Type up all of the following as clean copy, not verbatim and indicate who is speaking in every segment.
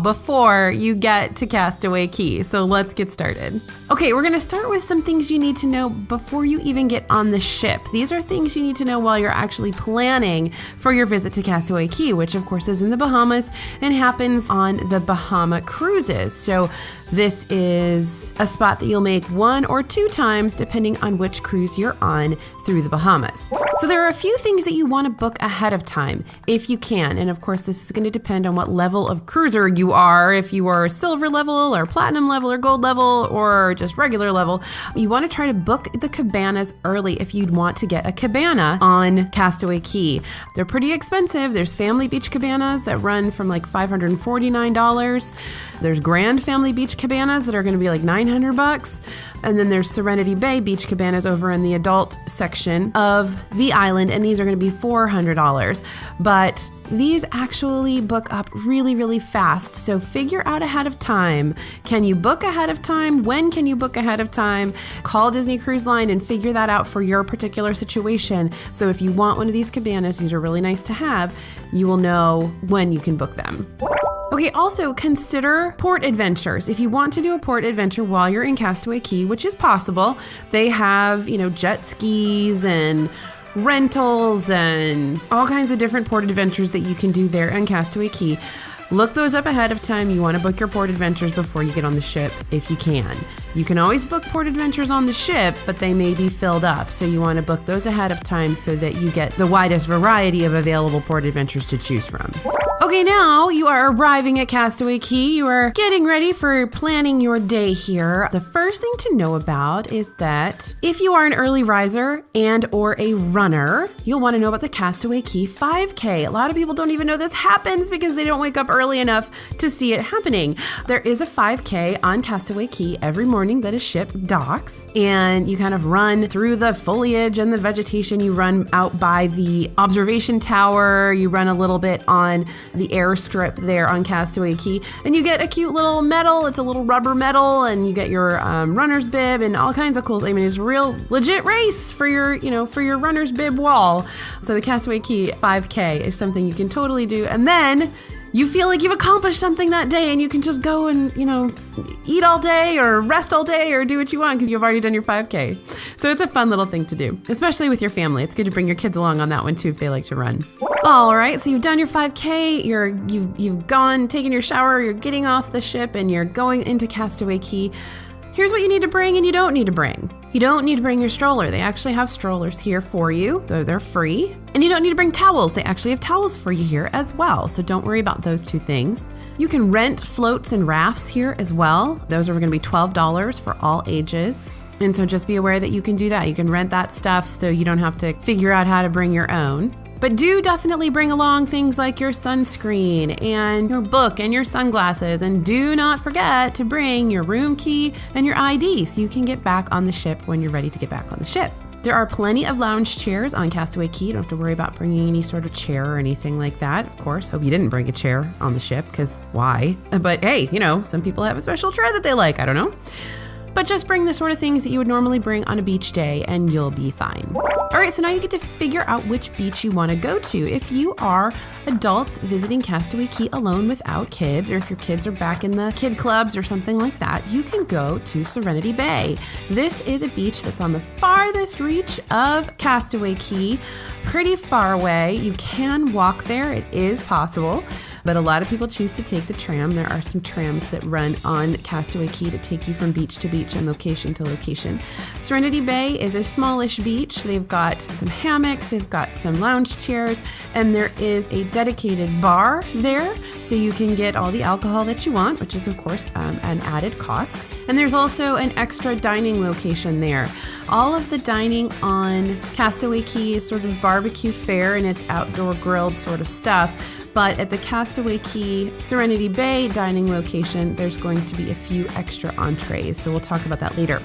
Speaker 1: before you get to Castaway Cay. So let's get started. Okay, we're gonna start with some things you need to know before you even get on the ship. These are things you need to know while you're actually planning for your visit to Castaway Cay, which of course is in the Bahamas and happens on the Bahama cruises. So this is a spot that you'll make 1 or 2 times depending on which cruise you're on through the Bahamas. So there are a few things that you want to book ahead of time if you can. And of course, this is going to depend on what level of cruiser you are. If you are silver level or platinum level or gold level or just regular level, you want to try to book the cabanas early if you'd want to get a cabana on Castaway Cay. They're pretty expensive. There's family beach cabanas that run from like $549. There's grand family beach cabanas that are going to be like $900. And then there's Serenity Bay beach cabanas over in the adult section of the island, and these are going to be $400. But these actually book up really, really fast. So figure out ahead of time. Can you book ahead of time? When can you book ahead of time? Call Disney Cruise Line and figure that out for your particular situation. So if you want one of these cabanas, these are really nice to have, you will know when you can book them. Okay, also consider port adventures. If you want to do a port adventure while you're in Castaway Cay, which is possible, they have, jet skis and rentals and all kinds of different port adventures that you can do there in Castaway Cay. Look those up ahead of time. You want to book your port adventures before you get on the ship if you can. You can always book port adventures on the ship, but they may be filled up. So you want to book those ahead of time so that you get the widest variety of available port adventures to choose from. Okay, now you are arriving at Castaway Cay. You are getting ready for planning your day here. The first thing to know about is that if you are an early riser and or a runner, you'll want to know about the Castaway Cay 5K. A lot of people don't even know this happens because they don't wake up early enough to see it happening. There is a 5K on Castaway Cay every morning that a ship docks, and you kind of run through the foliage and the vegetation. You run out by the observation tower. You run a little bit on the airstrip there on Castaway Cay, and you get a cute little medal. It's a little rubber medal, and you get your runner's bib and all kinds of cool. I mean, it's a real legit race for your, for your runner's bib wall. So the Castaway Cay 5K is something you can totally do, and then you feel like you've accomplished something that day, and you can just go and, eat all day or rest all day or do what you want because you've already done your 5K. So it's a fun little thing to do, especially with your family. It's good to bring your kids along on that one too if they like to run. All right, so you've done your 5K, you've gone, taken your shower, you're getting off the ship, and you're going into Castaway Cay. Here's what you need to bring and you don't need to bring. You don't need to bring your stroller. They actually have strollers here for you. They're free. And you don't need to bring towels. They actually have towels for you here as well. So don't worry about those two things. You can rent floats and rafts here as well. Those are going to be $12 for all ages. And so just be aware that you can do that. You can rent that stuff so you don't have to figure out how to bring your own. But do definitely bring along things like your sunscreen and your book and your sunglasses. And do not forget to bring your room key and your ID so you can get back on the ship when you're ready to get back on the ship. There are plenty of lounge chairs on Castaway Cay. You don't have to worry about bringing any sort of chair or anything like that, of course. Hope you didn't bring a chair on the ship, because why? But hey, some people have a special chair that they like. I don't know. But just bring the sort of things that you would normally bring on a beach day and you'll be fine. All right, so now you get to figure out which beach you want to go to. If you are adults visiting Castaway Cay alone without kids, or if your kids are back in the kid clubs or something like that, you can go to Serenity Bay. This is a beach that's on the farthest reach of Castaway Cay, pretty far away. You can walk there, it is possible, but a lot of people choose to take the tram. There are some trams that run on Castaway Cay to take you from beach to beach and location to location. Serenity Bay is a smallish beach. They've got some hammocks, they've got some lounge chairs, and there is a dedicated bar there, so you can get all the alcohol that you want, which is of course an added cost. And there's also an extra dining location there. All of the dining on Castaway Cay is sort of barbecue fare, and it's outdoor grilled sort of stuff. But at the Castaway Cay Serenity Bay dining location, there's going to be a few extra entrees. So we'll talk about that later.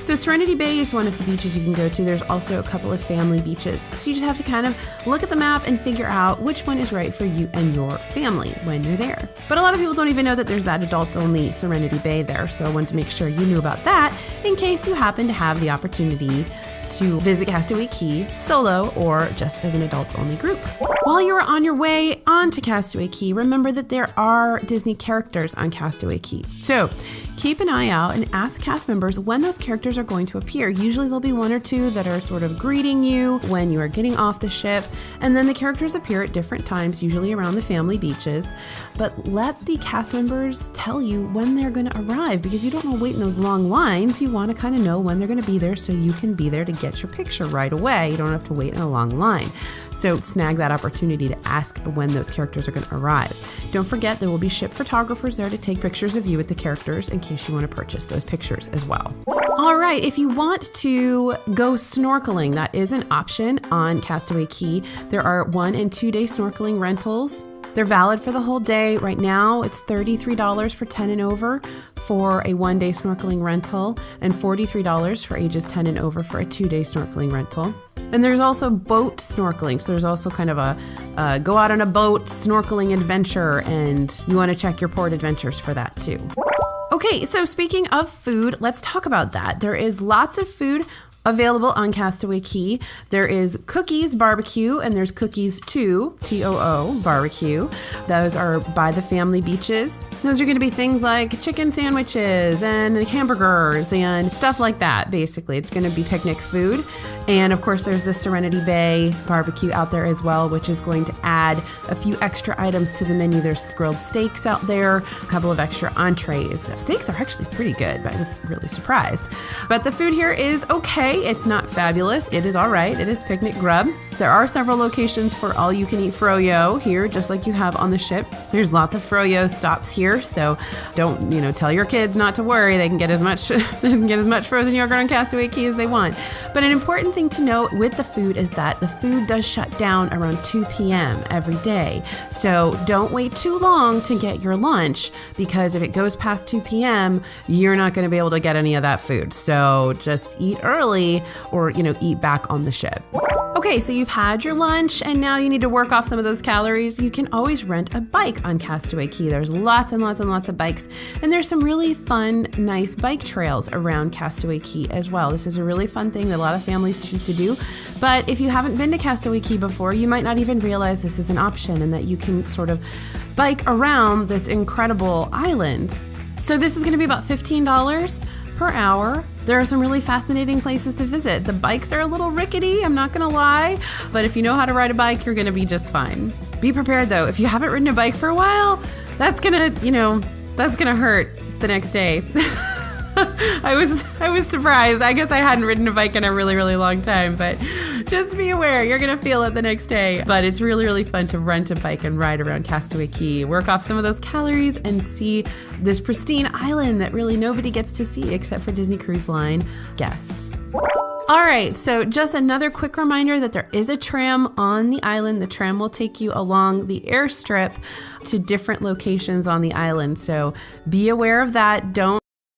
Speaker 1: So Serenity Bay is one of the beaches you can go to. There's also a couple of family beaches. So you just have to kind of look at the map and figure out which one is right for you and your family when you're there. But a lot of people don't even know that there's that adults only Serenity Bay there. So I wanted to make sure you knew about that in case you happen to have the opportunity to visit Castaway Cay solo or just as an adults-only group. While you are on your way onto Castaway Cay, remember that there are Disney characters on Castaway Cay. So keep an eye out and ask cast members when those characters are going to appear. Usually there'll be one or two that are sort of greeting you when you are getting off the ship, and then the characters appear at different times, usually around the family beaches. But let the cast members tell you when they're going to arrive, because you don't want to wait in those long lines. You want to kind of know when they're going to be there so you can be there to get your picture right away. You don't have to wait in a long line. So snag that opportunity to ask when those characters are going to arrive. Don't forget there will be ship photographers there to take pictures of you with the characters in case you want to purchase those pictures as well. All right, if you want to go snorkeling, that is an option on Castaway Cay. There are 1 and 2 day snorkeling rentals. They're valid for the whole day. Right now, it's $33 for 10 and over for a 1 day snorkeling rental and $43 for ages 10 and over for a 2 day snorkeling rental. And there's also boat snorkeling. So there's also kind of a go out on a boat snorkeling adventure, and you want to check your port adventures for that too. Okay, so speaking of food, let's talk about that. There is lots of food available on Castaway Cay. There is Cookies Barbecue, and there's Cookies 2, T-O-O, Barbecue. Those are by the family beaches. Those are going to be things like chicken sandwiches and hamburgers and stuff like that, basically. It's going to be picnic food. And of course, there's the Serenity Bay Barbecue out there as well, which is going to add a few extra items to the menu. There's grilled steaks out there, a couple of extra entrees. Steaks are actually pretty good. I was really surprised. But the food here is okay. It's not fabulous. It is all right. It is picnic grub. There are several locations for all-you-can-eat froyo here, just like you have on the ship. There's lots of froyo stops here, so don't, tell your kids not to worry. They can get as much frozen yogurt on Castaway Cay as they want. But an important thing to note with the food is that the food does shut down around 2 p.m. every day. So don't wait too long to get your lunch, because if it goes past 2 p.m., you're not going to be able to get any of that food. So just eat early or, eat back on the ship. Okay, so you've had your lunch and now you need to work off some of those calories. You can always rent a bike on Castaway Cay. There's lots and lots and lots of bikes, and there's some really fun, nice bike trails around Castaway Cay as well. This is a really fun thing that a lot of families choose to do. But if you haven't been to Castaway Cay before, you might not even realize this is an option and that you can sort of bike around this incredible island. So this is going to be about $15 per hour. There are some really fascinating places to visit. The bikes are a little rickety, I'm not gonna lie, but if you know how to ride a bike, you're gonna be just fine. Be prepared though, if you haven't ridden a bike for a while, that's gonna hurt the next day. I was surprised. I guess I hadn't ridden a bike in a really, really long time, but just be aware, you're going to feel it the next day. But it's really, really fun to rent a bike and ride around Castaway Cay, work off some of those calories, and see this pristine island that really nobody gets to see except for Disney Cruise Line guests. All right, so just another quick reminder that there is a tram on the island. The tram will take you along the airstrip to different locations on the island. So be aware of that. Don't